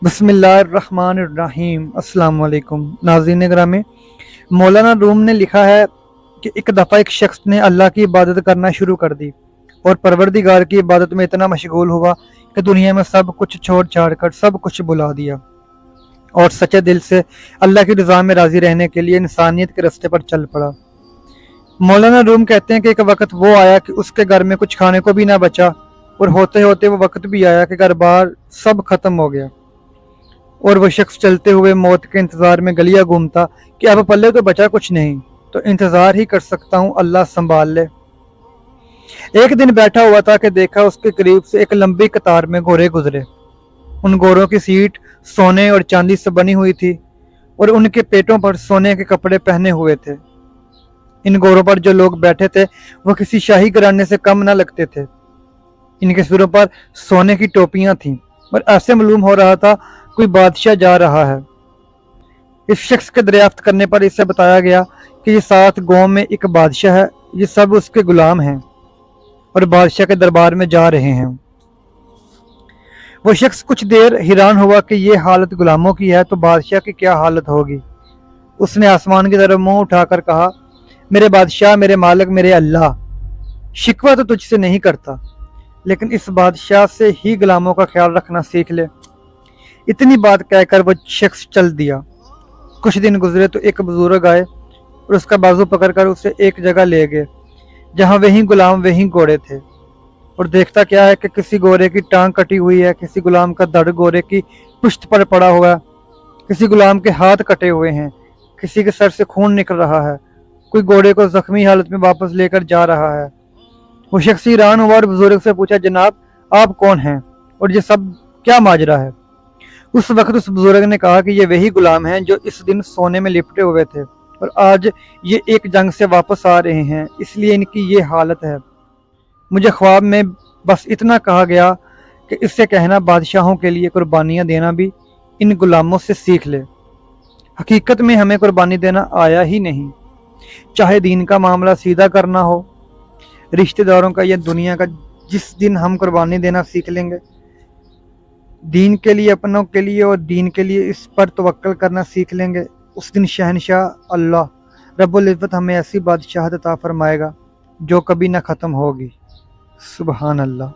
बिस्मिल्लाहिर्रहमानिर्रहीम। अस्सलाम वालेकुम नाज़रीन ग्रामी। मौलाना रूम ने लिखा है कि एक दफ़ा एक शख्स ने अल्लाह की इबादत करना शुरू कर दी और परवरदिगार की इबादत में इतना मशगूल हुआ कि दुनिया में सब कुछ छोड़ छाड़ कर सब कुछ बुला दिया और सच्चे दिल से अल्लाह की रज़ा में राज़ी रहने के लिए इंसानियत के रास्ते पर चल पड़ा। मौलाना रूम कहते हैं कि एक वक्त वो आया कि उसके घर में कुछ खाने को भी ना बचा और होते होते वो वक्त भी आया कि घर बार सब खत्म हो गया और वो शख्स चलते हुए मौत के इंतज़ार में गलियां घूमता कि अब पल्ले तो बचा कुछ नहीं, तो इंतज़ार ही कर सकता हूँ, अल्लाह संभाल ले। एक दिन बैठा हुआ था कि देखा उसके करीब से एक लंबी कतार में घोड़े गुजरे। उन घोड़ों की सीट सोने और चांदी से बनी हुई थी और उनके पेटों पर सोने के कपड़े पहने हुए थे। इन घोड़ों पर जो लोग बैठे थे वो किसी शाही घराने से कम न लगते थे। इनके सिरों पर सोने की टोपियां थीं और ऐसे मालूम हो रहा था कोई बादशाह जा रहा है। इस शख्स के दरियाफ्त करने पर इसे बताया गया कि ये 7 गांव में एक बादशाह है, ये सब उसके गुलाम हैं और बादशाह के दरबार में जा रहे हैं। वो शख्स कुछ देर हैरान हुआ कि ये हालत गुलामों की है तो बादशाह की क्या हालत होगी। उसने आसमान की तरफ मुंह उठाकर कहा, मेरे बादशाह, मेरे मालिक, मेरे अल्लाह, शिकवा तो तुझसे नहीं करता, लेकिन इस बादशाह से ही गुलामों का ख्याल रखना सीख ले। इतनी बात कहकर वो शख्स चल दिया। कुछ दिन गुजरे तो एक बुजुर्ग आए और उसका बाजू पकड़कर उसे एक जगह ले गए जहां वही गुलाम वही घोड़े थे। और देखता क्या है कि किसी घोड़े की टांग कटी हुई है, किसी गुलाम का धड़ घोड़े की पुश्त पर पड़ा हुआ है, किसी गुलाम के हाथ कटे हुए हैं, किसी के सर से खून निकल रहा है, कोई घोड़े को जख्मी हालत में वापस लेकर जा रहा है। वो शख्स हैरान हुआ और बुजुर्ग से पूछा, जनाब आप कौन हैं और ये सब क्या माजरा है। उस वक्त उस बुजुर्ग ने कहा कि ये वही गुलाम हैं जो इस दिन सोने में लिपटे हुए थे और आज ये एक जंग से वापस आ रहे हैं, इसलिए इनकी ये हालत है। मुझे ख्वाब में बस इतना कहा गया कि इससे कहना बादशाहों के लिए कुर्बानियाँ देना भी इन गुलामों से सीख ले। हकीकत में हमें कुर्बानी देना आया ही नहीं, चाहे दीन का मामला सीधा करना हो, रिश्तेदारों का या दुनिया का। जिस दिन हम कुर्बानी देना सीख लेंगे दीन के लिए, अपनों के लिए और दीन के लिए, इस पर तवक्कल करना सीख लेंगे, उस दिन शहनशाह अल्लाह रब्बुल इज़्ज़त हमें ऐसी बादशाहत अता फरमाएगा जो कभी ना ख़त्म होगी। सुबहान अल्लाह।